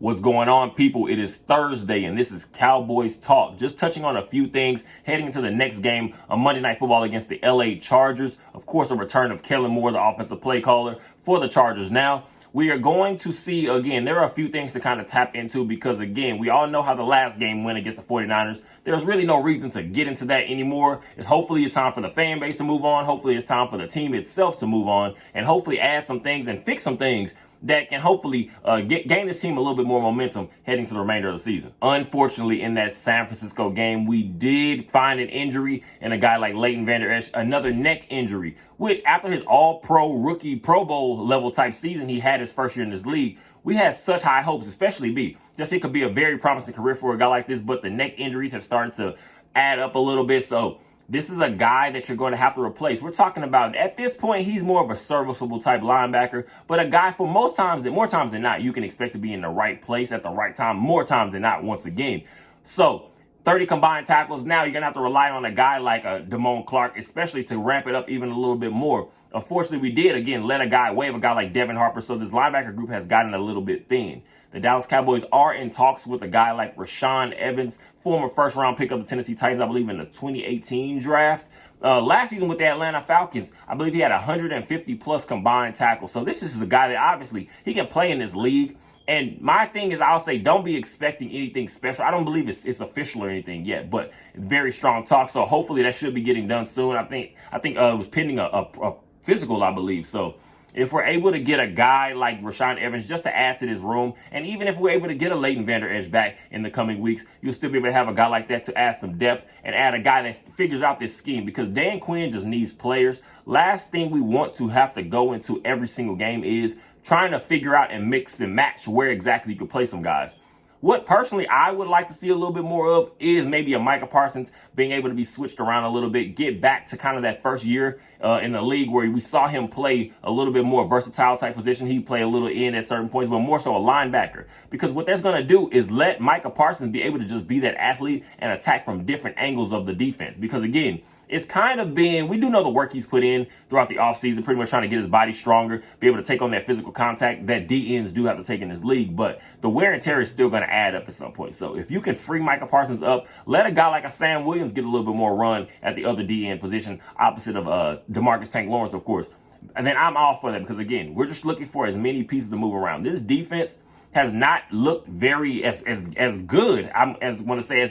What's going on, people? It is Thursday, and this is Cowboys Talk. Just touching on a few things heading into the next game on Monday Night Football against the LA Chargers. Of course, a return of Kellen Moore, the offensive play caller for the Chargers. Now, we are going to see, again, there are a few things to kind of tap into because, again, we all know how the last game went against the 49ers. There's really no reason to get into that anymore. Hopefully, it's time for the fan base to move on. Hopefully, it's time for the team itself to move on and hopefully add some things and fix some things that can hopefully gain this team a little bit more momentum heading to the remainder of the season. Unfortunately, in that San Francisco game, we did find an injury in a guy like Leighton Vander Esch, another neck injury, which after his all-pro rookie Pro Bowl level type season he had his first year in this league, we had such high hopes, especially B. Just it could be a very promising career for a guy like this, but the neck injuries have started to add up a little bit, so this is a guy that you're going to have to replace. We're talking about, at this point, he's more of a serviceable type linebacker, but a guy for more times than not, you can expect to be in the right place at the right time, more times than not, once again. So 30 combined tackles. Now you're going to have to rely on a guy like Damone Clark, especially to ramp it up even a little bit more. Unfortunately, we did, again, let a guy like Devin Harper, so this linebacker group has gotten a little bit thin. The Dallas Cowboys are in talks with a guy like Rashaan Evans, former first-round pick of the Tennessee Titans, I believe, in the 2018 draft. Last season with the Atlanta Falcons, I believe he had 150-plus combined tackles. So this is a guy that obviously he can play in this league. And my thing is, I'll say, don't be expecting anything special. I don't believe it's official or anything yet, but very strong talk. So hopefully that should be getting done soon. I think it was pending a physical, I believe. So if we're able to get a guy like Rashaan Evans just to add to this room, and even if we're able to get a Leighton Vander Esch back in the coming weeks, you'll still be able to have a guy like that to add some depth and add a guy that figures out this scheme, because Dan Quinn just needs players. Last thing we want to have to go into every single game is trying to figure out and mix and match where exactly you could play some guys. What personally I would like to see a little bit more of is maybe a Micah Parsons being able to be switched around a little bit, get back to kind of that first year in the league where we saw him play a little bit more versatile type position. He play a little in at certain points, but more so a linebacker. Because what that's going to do is let Micah Parsons be able to just be that athlete and attack from different angles of the defense. Because again, it's kind of been, we do know the work he's put in throughout the offseason, pretty much trying to get his body stronger, be able to take on that physical contact that DNs do have to take in this league. But the wear and tear is still going to add up at some point. So if you can free Micah Parsons up, let a guy like a Sam Williams get a little bit more run at the other DN position, opposite of DeMarcus Tank Lawrence, of course. And then I'm all for that because, again, we're just looking for as many pieces to move around. This defense has not looked very as good, as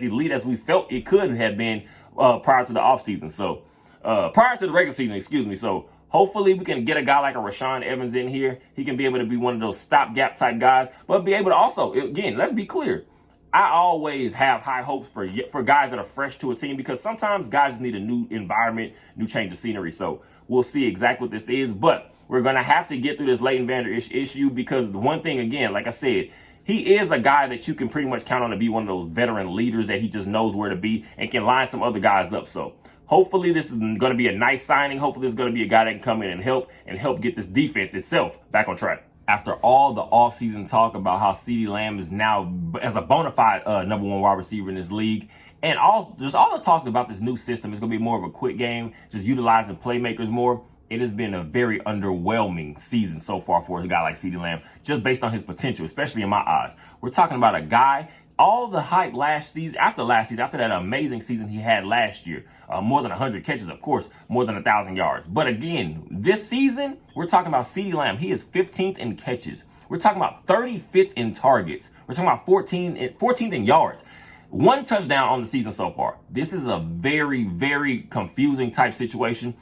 elite as we felt it could have been prior to the offseason. So prior to the regular season, excuse me. So hopefully we can get a guy like a Rashaan Evans in here. He can be able to be one of those stopgap type guys, but be able to also, again, let's be clear. I always have high hopes for guys that are fresh to a team, because sometimes guys need a new environment, new change of scenery. So we'll see exactly what this is, but we're going to have to get through this Leighton Vander Esch issue, because the one thing, again, like I said, he is a guy that you can pretty much count on to be one of those veteran leaders that he just knows where to be and can line some other guys up. So hopefully this is going to be a nice signing. Hopefully this is going to be a guy that can come in and help get this defense itself back on track. After all the offseason talk about how CeeDee Lamb is now as a bona fide number one wide receiver in this league, and all the talk about this new system is going to be more of a quick game, just utilizing playmakers more, it has been a very underwhelming season so far for a guy like CeeDee Lamb, just based on his potential, especially in my eyes. We're talking about a guy, all the hype after that amazing season he had last year, more than 100 catches, of course, more than 1,000 yards. But again, this season, we're talking about CeeDee Lamb. He is 15th in catches. We're talking about 35th in targets. We're talking about 14th in yards. One touchdown on the season so far. This is a very, very confusing type situation.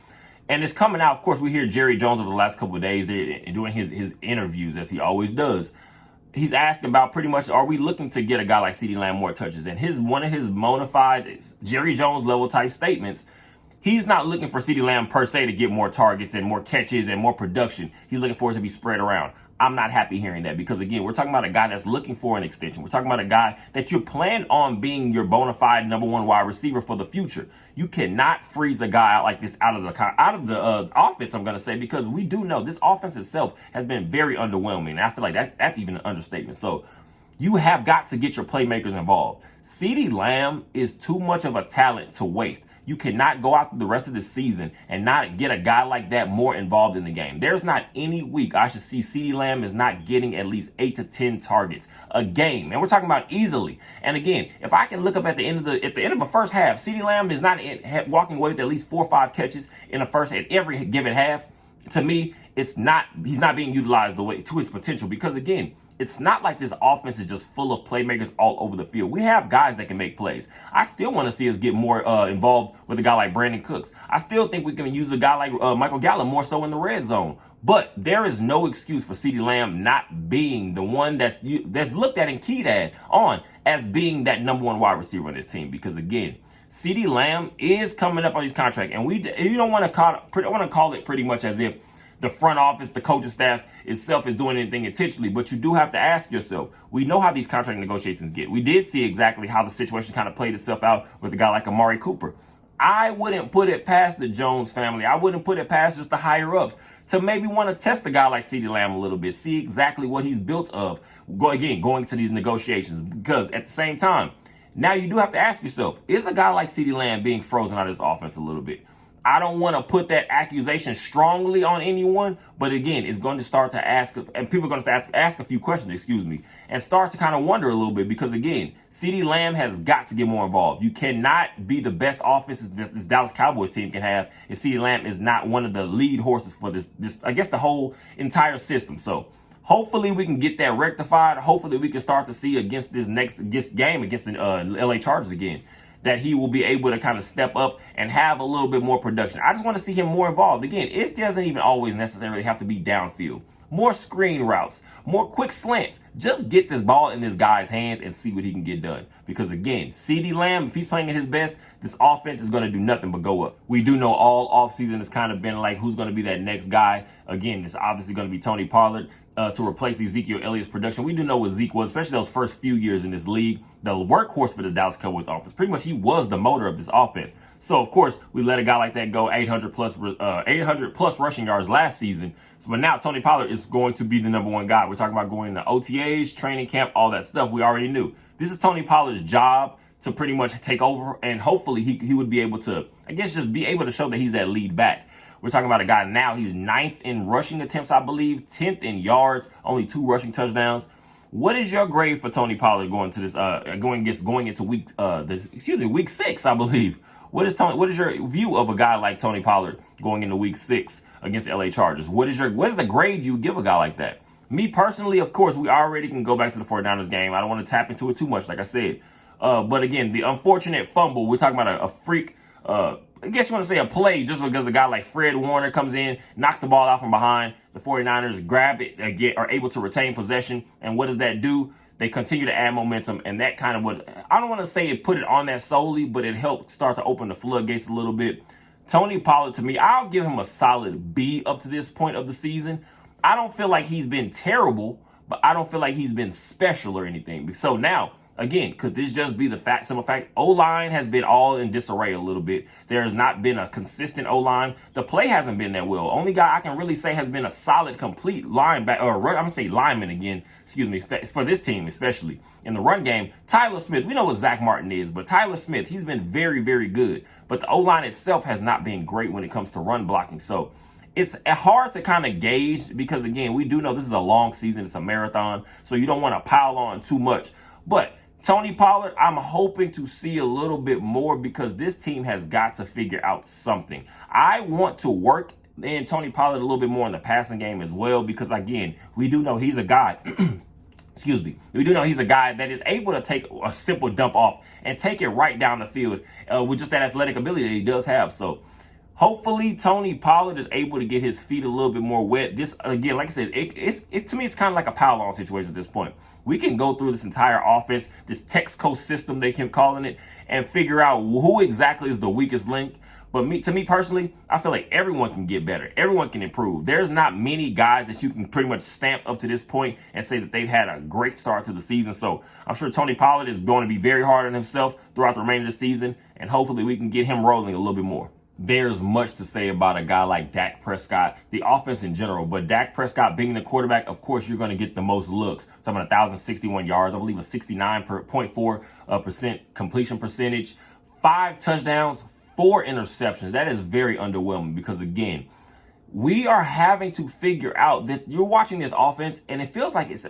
And it's coming out, of course, we hear Jerry Jones over the last couple of days doing his interviews, as he always does. He's asked about pretty much, are we looking to get a guy like CeeDee Lamb more touches? And one of his bona fide Jerry Jones level type statements, he's not looking for CeeDee Lamb per se to get more targets and more catches and more production. He's looking for it to be spread around. I'm not happy hearing that, because, again, we're talking about a guy that's looking for an extension. We're talking about a guy that you plan on being your bona fide number one wide receiver for the future. You cannot freeze a guy out like this out of the offense, I'm going to say, because we do know this offense itself has been very underwhelming. And I feel like that's even an understatement. So you have got to get your playmakers involved. CeeDee Lamb is too much of a talent to waste. You cannot go out through the rest of the season and not get a guy like that more involved in the game. There's not any week I should see CeeDee Lamb is not getting at least 8 to 10 targets a game. And we're talking about easily. And again, if I can look up at the end of a first half, CeeDee Lamb is not walking away with at least 4 or 5 catches in the first at every given half. To me, he's not being utilized the way to his potential, because again, it's not like this offense is just full of playmakers all over the field. We have guys that can make plays. I still want to see us get more involved with a guy like Brandon Cooks. I still think we can use a guy like Michael Gallup more so in the red zone. But there is no excuse for CeeDee Lamb not being the one that's looked at and keyed on as being that number one wide receiver on this team. Because again, CeeDee Lamb is coming up on his contract, and you don't want to call it pretty much as if the front office, the coaching staff itself is doing anything intentionally, but you do have to ask yourself. We know how these contract negotiations get. We did see exactly how the situation kind of played itself out with a guy like Amari Cooper. I wouldn't put it past the Jones family. I wouldn't put it past just the higher ups to maybe want to test a guy like CeeDee Lamb a little bit, see exactly what he's built of. Going to these negotiations, because at the same time, now you do have to ask yourself, is a guy like CeeDee Lamb being frozen out of this offense a little bit? I don't want to put that accusation strongly on anyone, but again, it's going to start to ask, and people are going to start to ask a few questions, and start to kind of wonder a little bit, because again, CeeDee Lamb has got to get more involved. You cannot be the best offense that this Dallas Cowboys team can have if CeeDee Lamb is not one of the lead horses for this, I guess, the whole entire system. So hopefully we can get that rectified. Hopefully we can start to see against this next game against the LA Chargers again, that he will be able to kind of step up and have a little bit more production. I just want to see him more involved. Again, it doesn't even always necessarily have to be downfield. More screen routes, more quick slants. Just get this ball in this guy's hands and see what he can get done. Because again, CeeDee Lamb, if he's playing at his best, this offense is going to do nothing but go up. We do know all offseason has kind of been like, who's going to be that next guy? Again, it's obviously going to be Tony Pollard to replace Ezekiel Elliott's production. We do know what Zeke was, especially those first few years in this league, the workhorse for the Dallas Cowboys offense. Pretty much he was the motor of this offense. So, of course, we let a guy like that go 800 plus rushing yards last season. So, but now Tony Pollard is going to be the number one guy. We're talking about going to OTAs, training camp, all that stuff we already knew. This is Tony Pollard's job to pretty much take over, and hopefully he would be able to, I guess, just be able to show that he's that lead back. We're talking about a guy now, he's 9th in rushing attempts, I believe, 10th in yards, only 2 rushing touchdowns. What is your grade for Tony Pollard going to this going into week 6, I believe? What is your view of a guy like Tony Pollard going into week 6 against the LA Chargers? What is the grade you give a guy like that? Me personally, of course, we already can go back to the 49ers game. I don't want to tap into it too much, like I said. But again, the unfortunate fumble, we're talking about a freak, I guess you want to say a play, just because a guy like Fred Warner comes in, knocks the ball out from behind. The 49ers grab it, are able to retain possession. And what does that do? They continue to add momentum. And that kind of I don't want to say it put it on that solely, but it helped start to open the floodgates a little bit. Tony Pollard, to me, I'll give him a solid B up to this point of the season. I don't feel like he's been terrible, but I don't feel like he's been special or anything. So now, again, could this just be the simple fact? O-line has been all in disarray a little bit. There has not been a consistent O-line. The play hasn't been that well. Only guy I can really say has been a solid, complete linebacker, or I'm going to say lineman again, for this team especially. In the run game, Tyler Smith, we know what Zach Martin is, but Tyler Smith, he's been very, very good. But the O-line itself has not been great when it comes to run blocking. So it's hard to kind of gauge because, again, we do know this is a long season. It's a marathon, so you don't want to pile on too much. But Tony Pollard, I'm hoping to see a little bit more because this team has got to figure out something. I want to work in Tony Pollard a little bit more in the passing game as well because, again, we do know he's a guy we do know he's a guy that is able to take a simple dump off and take it right down the field with just that athletic ability that he does have. So hopefully Tony Pollard is able to get his feet a little bit more wet. This, again, like I said, it to me, it's kind of like a pile-on situation at this point. We can go through this entire offense, this Texco system, they keep calling it, and figure out who exactly is the weakest link. But to me personally, I feel like everyone can get better. Everyone can improve. There's not many guys that you can pretty much stamp up to this point and say that they've had a great start to the season. So I'm sure Tony Pollard is going to be very hard on himself throughout the remainder of the season, and hopefully we can get him rolling a little bit more. There's much to say about a guy like Dak Prescott, the offense in general, but Dak Prescott being the quarterback, of course, you're going to get the most looks. So I'm 1,061 yards, I believe a 69.4% completion percentage, 5 touchdowns, 4 interceptions. That is very underwhelming because, again, we are having to figure out that you're watching this offense and it feels like it's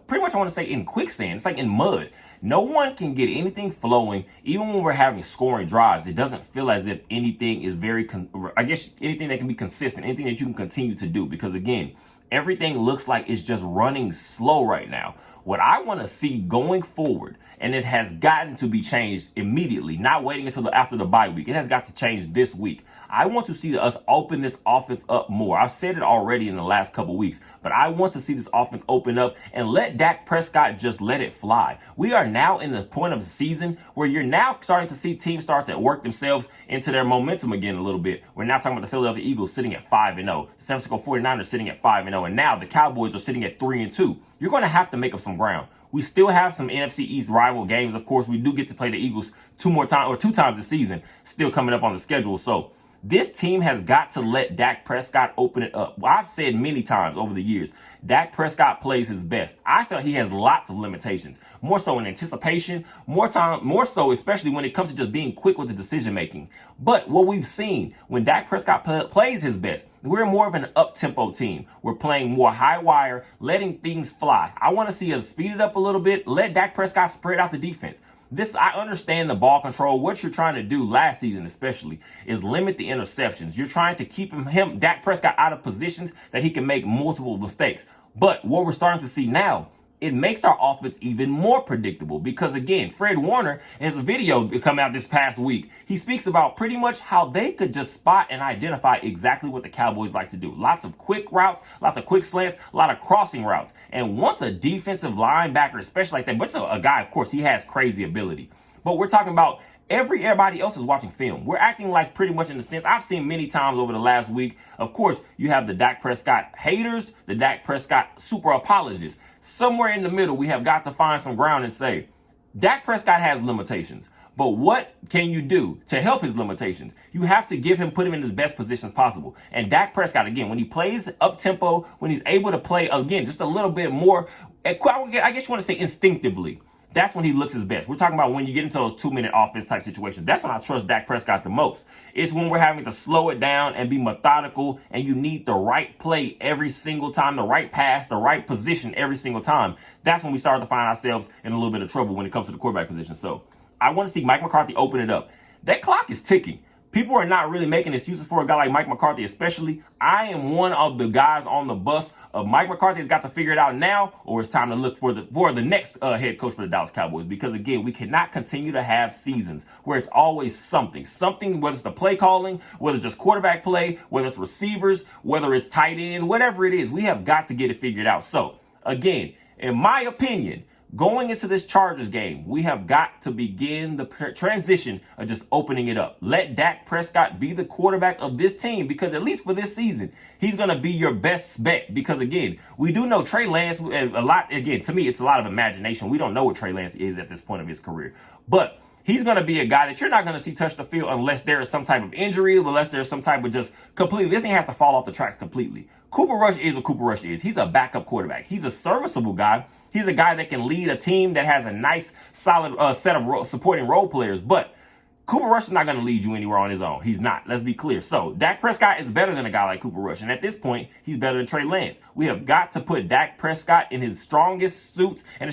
pretty much, I want to say, in quicksand. It's like in mud. No one can get anything flowing. Even when we're having scoring drives, it doesn't feel as if anything is anything that can be consistent, anything that you can continue to do. Because, again, everything looks like it's just running slow right now. What I want to see going forward, and it has gotten to be changed immediately, not waiting until after the bye week. It has got to change this week. I want to see us open this offense up more. I've said it already in the last couple weeks, but I want to see this offense open up and let Dak Prescott just let it fly. We are now in the point of the season where you're now starting to see teams start to work themselves into their momentum again a little bit. We're now talking about the Philadelphia Eagles sitting at 5-0, the San Francisco 49ers sitting at 5-0, and now the Cowboys are sitting at 3-2. You're going to have to make up some ground. We still have some NFC East rival games. Of course, we do get to play the Eagles 2 times this season, still coming up on the schedule. So this team has got to let Dak Prescott open it up. Well, I've said many times over the years, Dak Prescott plays his best. I felt he has lots of limitations, more so in anticipation, more so especially when it comes to just being quick with the decision making. But what we've seen when Dak Prescott plays his best, we're more of an up-tempo team. We're playing more high wire, letting things fly. I want to see us speed it up a little bit, let Dak Prescott spread out the defense. I understand the ball control. What you're trying to do last season, especially, is limit the interceptions. You're trying to keep Dak Prescott, out of positions that he can make multiple mistakes. But what we're starting to see now, it makes our offense even more predictable because, again, Fred Warner has a video that come out this past week. He speaks about pretty much how they could just spot and identify exactly what the Cowboys like to do. Lots of quick routes, lots of quick slants, a lot of crossing routes. And once a defensive linebacker, especially like that, but a guy, of course, he has crazy ability. But we're talking about everybody else is watching film. We're acting like pretty much in the sense I've seen many times over the last week. Of course, you have the Dak Prescott haters, the Dak Prescott super apologists. Somewhere in the middle, we have got to find some ground and say, Dak Prescott has limitations. But what can you do to help his limitations? You have to put him in his best positions possible. And Dak Prescott, again, when he plays up-tempo, when he's able to play, again, just a little bit more, I guess you want to say instinctively, that's when he looks his best. We're talking about when you get into those 2-minute offense type situations. That's when I trust Dak Prescott the most. It's when we're having to slow it down and be methodical, and you need the right play every single time, the right pass, the right position every single time. That's when we start to find ourselves in a little bit of trouble when it comes to the quarterback position. So I want to see Mike McCarthy open it up. That clock is ticking. People are not really making excuses for a guy like Mike McCarthy, especially. I am one of the guys on the bus of Mike McCarthy has got to figure it out now, or it's time to look for the next head coach for the Dallas Cowboys. Because, again, we cannot continue to have seasons where it's always something, whether it's the play calling, whether it's just quarterback play, whether it's receivers, whether it's tight end, whatever it is. We have got to get it figured out. So, again, in my opinion, going into this Chargers game, we have got to begin the transition of just opening it up. Let Dak Prescott be the quarterback of this team because, at least for this season, he's going to be your best bet. Because, again, we do know Trey Lance a lot. Again, to me, it's a lot of imagination. We don't know what Trey Lance is at this point of his career. But he's going to be a guy that you're not going to see touch the field unless there is some type of injury, unless there's some type of just completely, this thing has to fall off the tracks completely. Cooper Rush is what Cooper Rush is. He's a backup quarterback. He's a serviceable guy. He's a guy that can lead a team that has a nice, solid set of supporting role players. But Cooper Rush is not going to lead you anywhere on his own. He's not. Let's be clear. So Dak Prescott is better than a guy like Cooper Rush. And at this point, he's better than Trey Lance. We have got to put Dak Prescott in his strongest suits and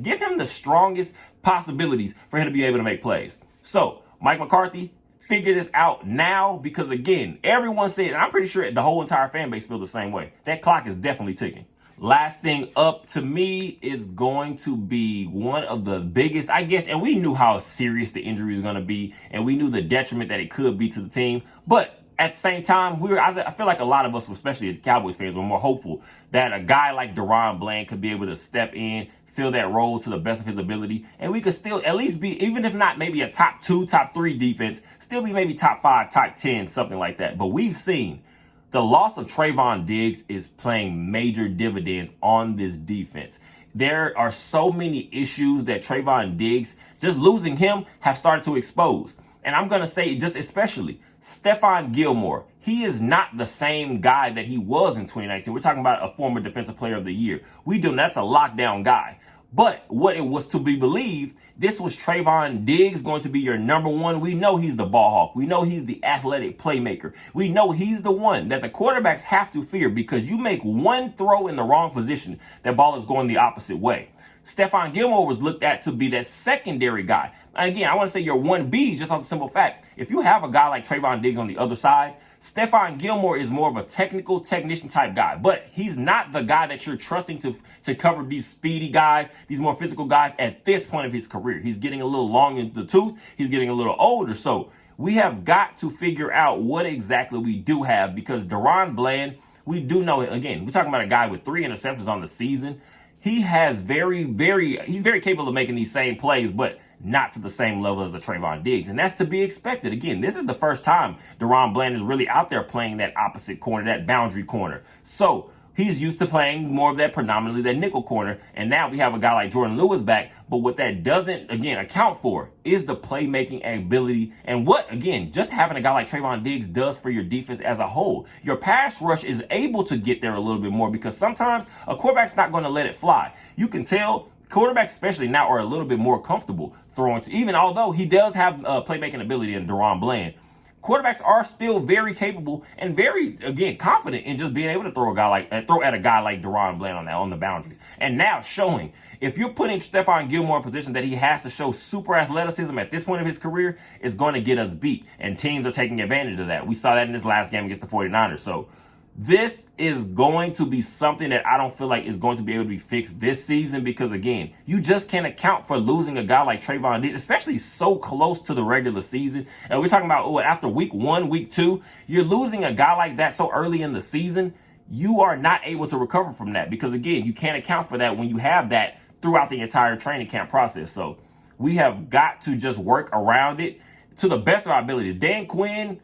give him the strongest possibilities for him to be able to make plays. So Mike McCarthy, figure this out now because, again, everyone said, and I'm pretty sure the whole entire fan base feels the same way. That clock is definitely ticking. Last thing up to me is going to be one of the biggest, I guess, and we knew how serious the injury was going to be, and we knew the detriment that it could be to the team. But at the same time, I feel like a lot of us, especially as Cowboys fans, were more hopeful that a guy like Deron Bland could be able to step in, fill that role to the best of his ability, and we could still at least be, even if not maybe a top 2, top 3 defense, still be maybe top 5, top 10, something like that. But we've seen the loss of Trayvon Diggs is playing major dividends on this defense. There are so many issues that Trayvon Diggs, just losing him, have started to expose. And I'm going to say just especially Stephon Gilmore. He is not the same guy that he was in 2019. We're talking about a former defensive player of the year. That's a lockdown guy. But what it was to be believed, this was Trayvon Diggs going to be your number one. We know he's the ball hawk. We know he's the athletic playmaker. We know he's the one that the quarterbacks have to fear, because you make one throw in the wrong position, that ball is going the opposite way. Stephon Gilmore was looked at to be that secondary guy. And again, I want to say your 1B, just on the simple fact, if you have a guy like Trayvon Diggs on the other side, Stephon Gilmore is more of a technician type guy, but he's not the guy that you're trusting to cover these speedy guys, these more physical guys at this point of his career. He's getting a little long in the tooth. He's getting a little older. So we have got to figure out what exactly we do have, because DaRon Bland, we do know, again, we're talking about a guy with 3 interceptions on the season. He has he's very capable of making these same plays, but not to the same level as a Trayvon Diggs. And that's to be expected. Again, this is the first time DaRon Bland is really out there playing that opposite corner, that boundary corner. So he's used to playing more of that, predominantly that nickel corner. And now we have a guy like Jordan Lewis back. But what that doesn't, again, account for is the playmaking ability. And what, again, just having a guy like Trayvon Diggs does for your defense as a whole. Your pass rush is able to get there a little bit more, because sometimes a quarterback's not going to let it fly. You can tell quarterbacks, especially now, are a little bit more comfortable throwing to, even although he does have playmaking ability in DaRon Bland. Quarterbacks are still very capable and very, again, confident in just being able to throw at a guy like DaRon Bland on the boundaries. And now showing, if you're putting Stephon Gilmore in a position that he has to show super athleticism at this point of his career, is going to get us beat. And teams are taking advantage of that. We saw that in this last game against the 49ers. So this is going to be something that I don't feel like is going to be able to be fixed this season, because, again, you just can't account for losing a guy like Trayvon Diggs, especially so close to the regular season. And we're talking about, after week 1, week 2, you're losing a guy like that so early in the season. You are not able to recover from that, because, again, you can't account for that when you have that throughout the entire training camp process. So we have got to just work around it to the best of our abilities. Dan Quinn,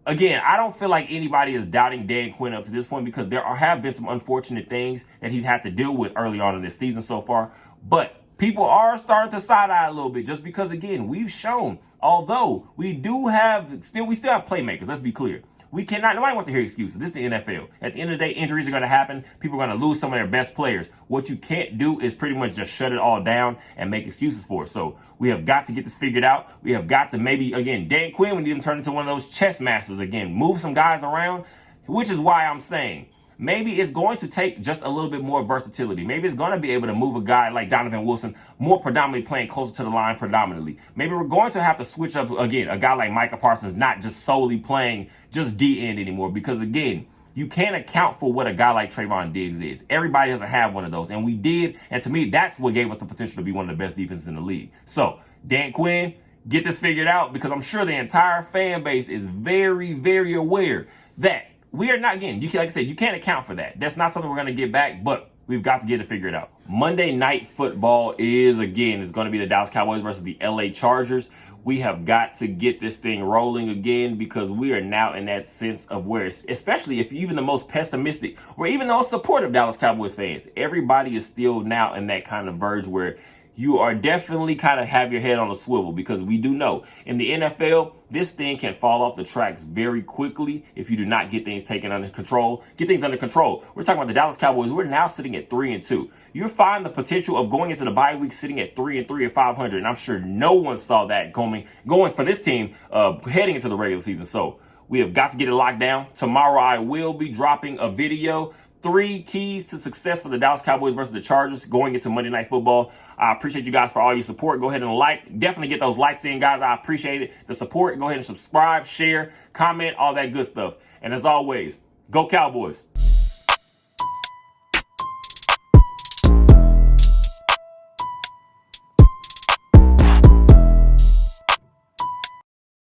again, I don't feel like anybody is doubting Dan Quinn up to this point, because there have been some unfortunate things that he's had to deal with early on in this season so far. But people are starting to side-eye a little bit, just because, again, we've shown, although we still have playmakers, let's be clear. Nobody wants to hear excuses. This is the NFL. At the end of the day, injuries are going to happen. People are going to lose some of their best players. What you can't do is pretty much just shut it all down and make excuses for it. So we have got to get this figured out. We have got to maybe, again, Dan Quinn, we need him to turn into one of those chess masters again. Move some guys around, which is why I'm saying maybe it's going to take just a little bit more versatility. Maybe it's going to be able to move a guy like Donovan Wilson more predominantly playing closer to the line predominantly. Maybe we're going to have to switch up, again, a guy like Micah Parsons not just solely playing just D-end anymore, because, again, you can't account for what a guy like Trayvon Diggs is. Everybody doesn't have one of those, and we did. And to me, that's what gave us the potential to be one of the best defenses in the league. So, Dan Quinn, get this figured out, because I'm sure the entire fan base is very, very aware that we are not, again, like I said, you can't account for that. That's not something we're going to get back, but we've got to get it figured out. Monday Night Football is going to be the Dallas Cowboys versus the LA Chargers. We have got to get this thing rolling again, because we are now in that sense of where, especially if even the most pessimistic or even the most supportive Dallas Cowboys fans, everybody is still now in that kind of verge where you are definitely kind of have your head on a swivel, because we do know in the NFL, this thing can fall off the tracks very quickly if you do not get things under control. We're talking about the Dallas Cowboys. We're now sitting at 3-2. You find the potential of going into the bye week sitting at 3-3 at 500. And I'm sure no one saw that going for this team heading into the regular season. So we have got to get it locked down. Tomorrow I will be dropping a video. 3 keys to success for the Dallas Cowboys versus the Chargers going into Monday Night Football. I appreciate you guys for all your support. Go ahead and definitely get those likes in, guys. I appreciate it. The support. Go ahead and subscribe, share, comment, all that good stuff. And as always, go Cowboys.